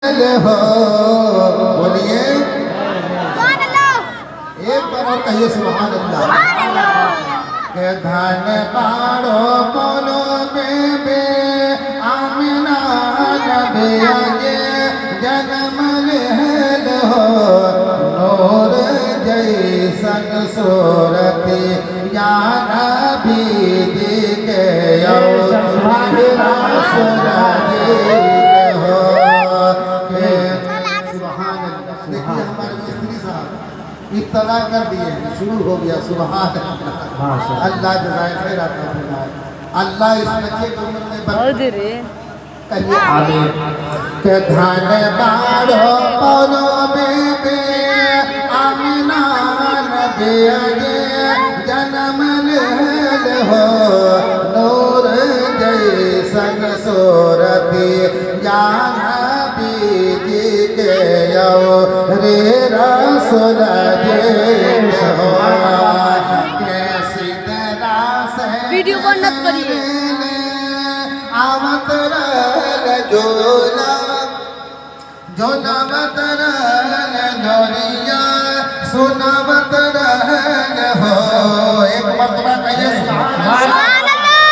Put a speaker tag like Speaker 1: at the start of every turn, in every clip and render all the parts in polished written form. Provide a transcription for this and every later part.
Speaker 1: हो बोलिए एक बार और कहिए सुभान अल्लाह के धन पाड़ो बोलो बेबे आमिना नबी आगे जन्म लेल हो नूर जैसन सूरती या नबी जी के इत्तला कर दिए शुरू हो गया सुभान अल्लाह जज़ाए खैर अता फरमाए। अल्लाह इस बच्चे की उम्र में बरकत करिए आमीन। के धन बाड़ो बोलो बेबे आमिना नबी आगे जन्म लेल हो नूर जैसन सूरती या नबी जी के रे रसूल
Speaker 2: वीडियो बंद मत करिए।
Speaker 1: आवत जोला जोलावत जोरिया सुनावत हो एक मरतबा कहिए सुभान अल्लाह।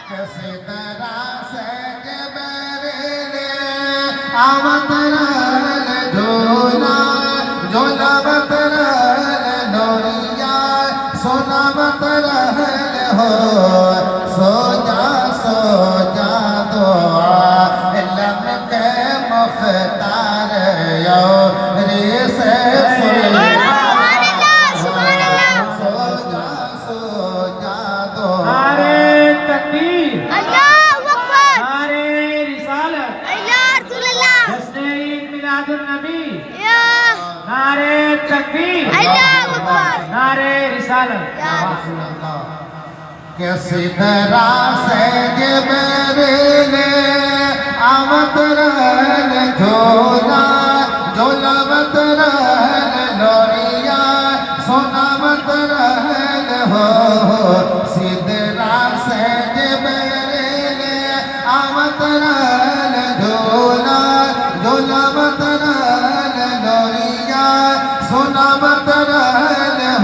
Speaker 1: कैसे तरह से जबरेले आवत जोला जोलावत जोरिया सुनावत हो सो जा दुआ इल्म के मुख्तार यो रे से सो जा दुआ
Speaker 3: नारे तकबीर
Speaker 2: अल्लाहू अकबर
Speaker 3: नारे रिसालत
Speaker 2: अल्लाह रसूलुल्लाह
Speaker 3: जश्न ईद मिलादुन नबी
Speaker 2: या
Speaker 3: नारे तकबीर
Speaker 2: अल्लाहू अकबर
Speaker 3: नारे रिसालत
Speaker 1: कैसी तरह से जबरेले आवत झोला झोलावत लोरिया सोनावत हो सिदरा से जबरेले आवत झोला झोलावत लोरिया सोनावत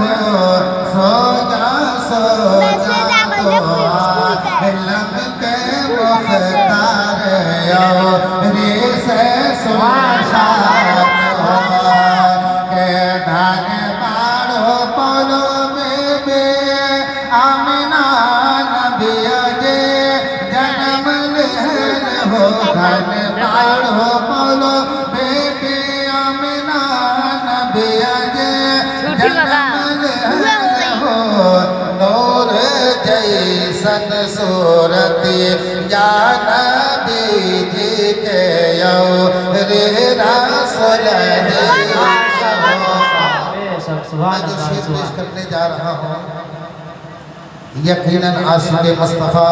Speaker 1: हो सो जा लम के मुख्तार रे से सुभाषा के धन बाड़ो बोलो बेबे आमिना नबी आगे जन्म लेल हो धन बाड़ो बोलो बेबे आमिना नबी आगे जन्म लेल हो नूर जैसन सूरती या नबी जी के रे रसूल मैं जो शेर पेश करने जा रहा हूँ यकीनन आशिक़ मुस्तफ़ा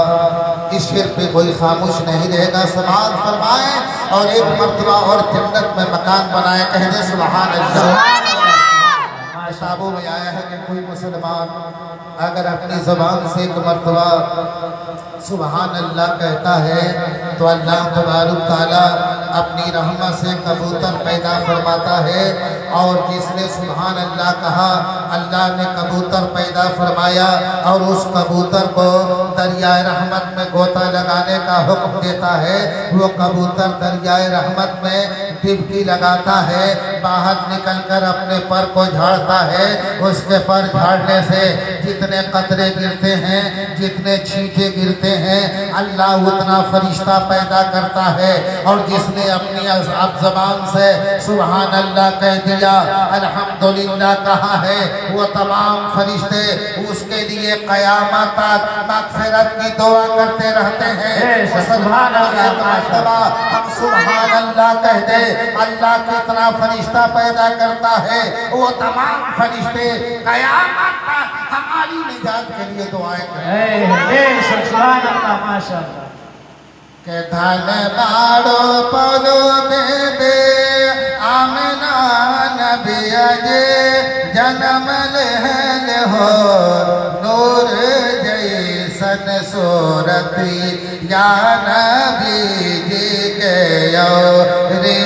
Speaker 1: इस शेर पे कोई खामोश नहीं रहेगा। समाअत फरमाए और एक मर्तबा और जन्नत में मकान बनाए कहने सुभान अल्लाह। किताबों में आया है कि कोई मुसलमान अगर अपनी ज़बान से एक मर्तबा सुभान अल्लाह कहता है तो अल्लाह तबारक ताला अपनी रहमत से कबूतर पैदा फरमाता है और जिसने सुभान अल्लाह कहा अल्लाह ने कबूतर पैदा फरमाया और उस कबूतर को दरियाए रहमत में गोता लगाने का हुक्म देता है। वो कबूतर दरियाए रहमत में डुबकी लगाता है, बाहर निकलकर अपने पर को झाड़ता है। उसके पर झाड़ने से जितने कतरे गिरते हैं जितने छींटे गिरते हैं अल्लाह उतना फरिश्ता पैदा करता है। और जिसने अपनी अब ज़बान से सुभान अल्लाह कह दिया अल्हम्दुलिल्लाह कहा है वो तमाम फरिश्ते उसके लिए क़यामत तक मग़फ़िरत की दुआ करते रहते हैं। सुभान अल्लाह हम सुभान अल्लाह कह दे अल्लाह कितना फरिश्ता पैदा करता है वो तमाम फरिश्ते क़यामत तक हमारी निजात के लिए दुआएं करें।
Speaker 3: सुभान अल्लाह माशाअल्लाह
Speaker 1: के धन बाड़ो बोलो बेबे आमिना नबी आगे जन्म लेल हो नूर जैसन सूरती या नबी जी के रे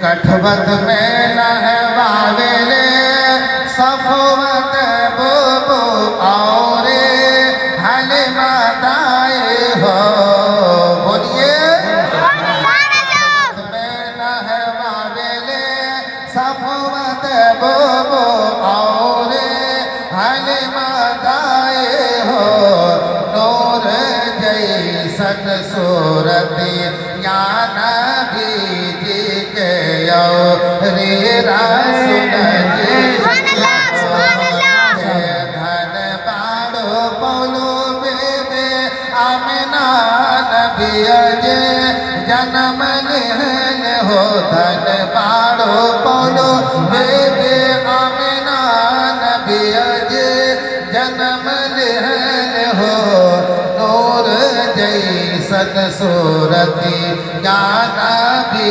Speaker 1: कठवत में नहवावेले सफवत बोबो और हलिमा दाए हो। बोलिए में नहवावेले सफवत बोबो और हलिमा दाए हो। नूर जैसन सूरत या नबी जी के यो रे रसूल जी धन बाड़ो बोलो बेबे आमिना नबी जे जन्म लेन हो। धन बाड़ो बोलो बेबे आमिना नबी जे जन्म लेन हो। नूर जैसन सूरती या नबी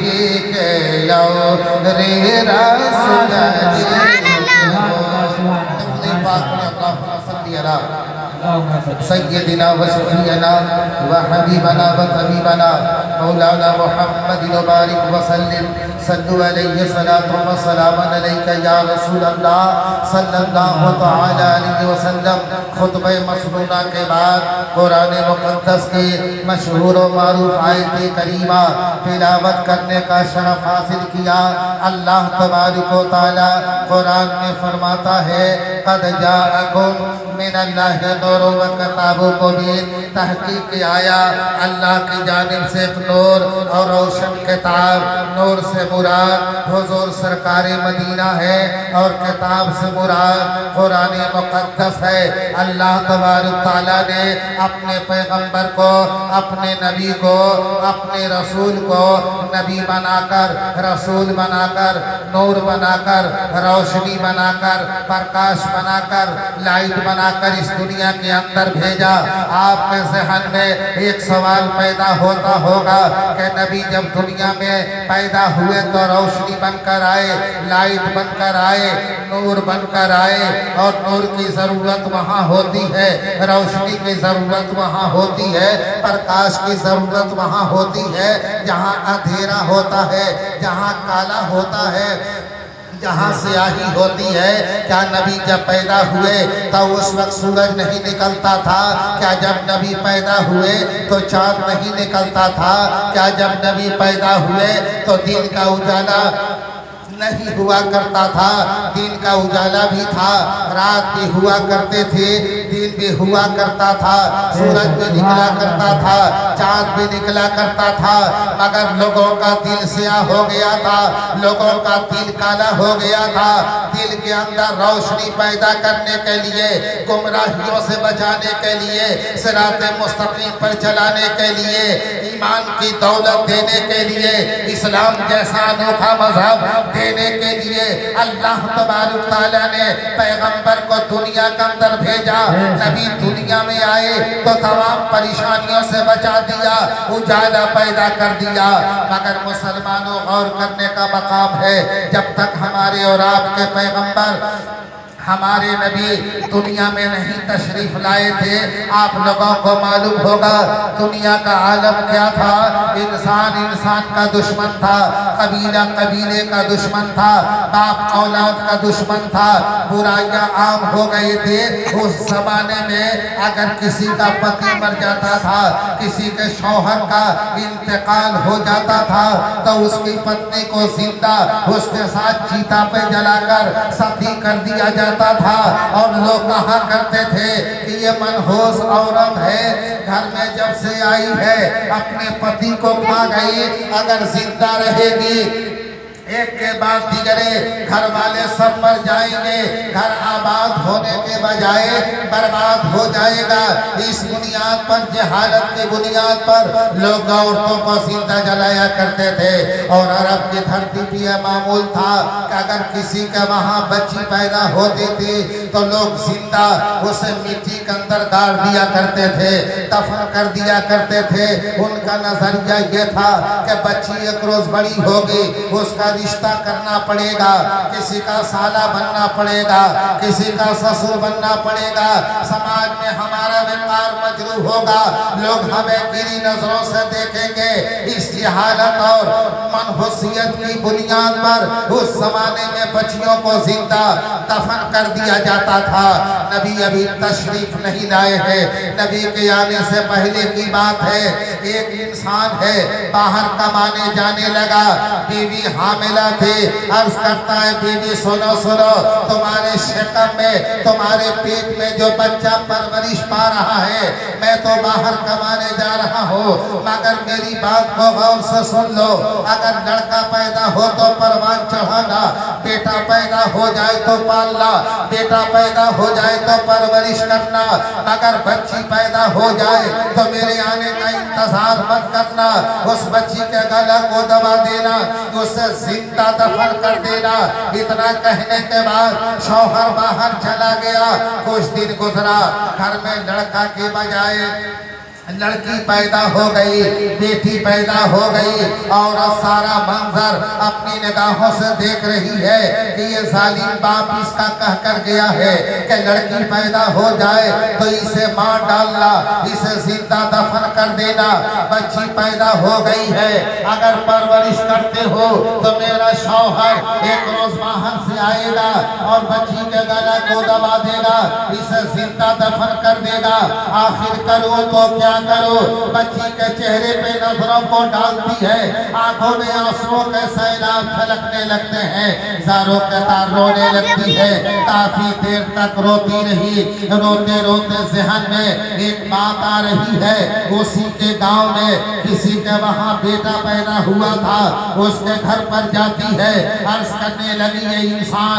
Speaker 1: जी के यो रे रसूल जी सय्यदिना व शफीअना व हबीबना व तबीबना मौलाना मुहम्मद बारिक व सल्लिम सल्लु अलैहि सलातु व सलामन अलैका या रसूल अल्लाह सल्लल्लाहु तआला अलैहि वसल्लम। खुतबे मसनूना के बाद कुरान मुक़द्दस की मशहूर व मारूफ आयत करीमा तिलावत करने का शरफ हासिल किया। अल्लाह तबारक व तआला कुरान में फरमाता है क़द जाअकुम मिनल्लाहि नूरुन व किताबुम मुबीन। तहक़ीक़ आया अल्लाह की जानिब से एक नूर और रोशन किताब। नूर से मुराद हुजूर सरकार मदीना है और किताब से मुराद कुरान मुक़द्दस है। अल्लाह तबारक तआला ने अपने पैगंबर को, अपने नबी को, अपने रसूल को नबी बनाकर, रसूल बनाकर, नूर बनाकर, रोशनी बनाकर, प्रकाश बनाकर, लाइट बनाकर इस दुनिया के अंदर भेजा। आपके ज़हन में एक सवाल पैदा होता होगा कि नबी जब दुनिया में पैदा हुए तो रोशनी बनकर आए, लाइट बनकर आए, नूर बनकर आए और नूर की ज़रूरत वहाँ होती है, रोशनी की ज़रूरत वहाँ होती है, प्रकाश की ज़रूरत वहाँ होती है जहाँ अंधेरा होता है, जहाँ काला होता है, जहाँ स्याही होती है। क्या नबी जब पैदा हुए तो उस वक्त सूरज नहीं निकलता था? क्या जब नबी पैदा हुए तो चाँद नहीं निकलता था? क्या जब नबी पैदा हुए तो दिन का उजाला नहीं हुआ करता था? दिन का उजाला भी था, रात भी हुआ करते थे, दिन भी हुआ करता था, सूरज भी निकला करता था, चाँद भी निकला करता था। मगर लोगों का दिल स्याह हो गया था, लोगों का दिल काला हो गया था। दिल के अंदर रोशनी पैदा करने के लिए, गुमराहियों से बचाने के लिए, सिराते मुस्तकीम पर चलाने के लिए, ईमान की दौलत देने के लिए, इस्लाम जैसा अनोखा मजहब देने के लिए अल्लाह तबारक तआला ने पैगंबर को दुनिया के अंदर भेजा। नबी दुनिया में आए तो तमाम परेशानियों से बचा दिया, उजाला पैदा कर दिया। मगर मुसलमानों गौर करने का मकाम है, जब तक हमारे और आपके पैगंबर हमारे नबी दुनिया में नहीं तशरीफ लाए थे, आप लोगों को मालूम होगा दुनिया का आलम क्या था। इंसान इंसान का दुश्मन था, कबीला कबीले का दुश्मन था, बाप औलाद का दुश्मन था, बुराइयां आम हो गए थे। उस जमाने में अगर किसी का पति मर जाता था, किसी के शौहर का इंतकाल हो जाता था तो उसकी पत्नी को जिंदा उसके साथ चीता पे जलाकर शादी कर दिया जाता था। और लोग कहा करते थे कि ये मनहूस औरत है, घर में जब से आई है अपने पति को पा गई, अगर जिंदा रहेगी एक के बाद दीगरे घर वाले सब मर जाएंगे, घर आबाद होने के बजाय बर्बाद हो जाएगा। इस बुनियाद पर, जहालत की बुनियाद पर लोग औरतों को जिंदा जलाया करते थे। और अरब की धरती पर यह मामूल था कि अगर किसी के वहाँ बच्ची पैदा होती थी तो लोग जिंदा उसे मिट्टी के अंदर गाड़ दिया करते थे, दफन कर दिया करते थे। उनका नजरिया ये था कि बच्ची एक रोज बड़ी होगी, उसका रिश्ता करना पड़ेगा, किसी का साला बनना पड़ेगा, किसी का ससुर बनना पड़ेगा, समाज में हमारा व्यापार मार मजरू होगा, लोग हमें गिरी नजरों से देखेंगे। इस हालत और मनहूसियत की बुनियाद पर उस जमाने में बच्चियों को जिंदा दफन कर दिया जाता था। नबी अभी तशरीफ नहीं लाए हैं, नबी के आने से पहले की बात है। एक इंसान है बाहर कमाने जाने लगा, बीवी हामिला थी। अर्ज करता है बीवी सुनो सुनो, तुम्हारे शक्म में तुम्हारे पेट में जो बच्चा परवरिश पा रहा है, मैं तो बाहर कमाने जा रहा हूँ, मगर मेरी बात को गौर से सुन लो। अगर लड़का पैदा हो तो परवान चढ़ाना, बेटा पैदा हो जाए तो पालना, बेटा पैदा हो जाए तो परवरिश करना, अगर बच्ची पैदा हो जाए तो मेरे आने का इंतजार मत करना। उस बच्ची के गला को दबा देना, उसे जिंदा दफन कर देना। इतना कहने के बाद शौहर बाहर चला गया। कुछ दिन गुजरा, घर में लड़का के बजाय लड़की पैदा हो गई, बेटी पैदा हो गई, और सारा मंजर अपनी निगाहों से देख रही है कि ये जालिम बाप इसका कह कर गया है कि लड़की पैदा हो जाए तो इसे मार डालना, इसे जिंदा दफन कर देना। बच्ची पैदा हो गई है, अगर परवरिश करते हो तो मेरा शौहर एक रोज बाहर से आएगा और बच्ची के गला को दबा देगा, इसे जिंदा दफन कर देगा। आखिर करो तो क्या करो, बच्ची के चेहरे पे नजरों को डालती है, आंखों में आंसुओं के सैलाब छलकने लगते हैं, जारों के तार रोने लगती है। काफी देर तक रोती रही, रोते रोते जहन में एक बात आ रही है, उसी के गांव में किसी के वहां बेटा पैदा हुआ था, उसके घर पर जाती है, अर्ज करने लगी ये इंसान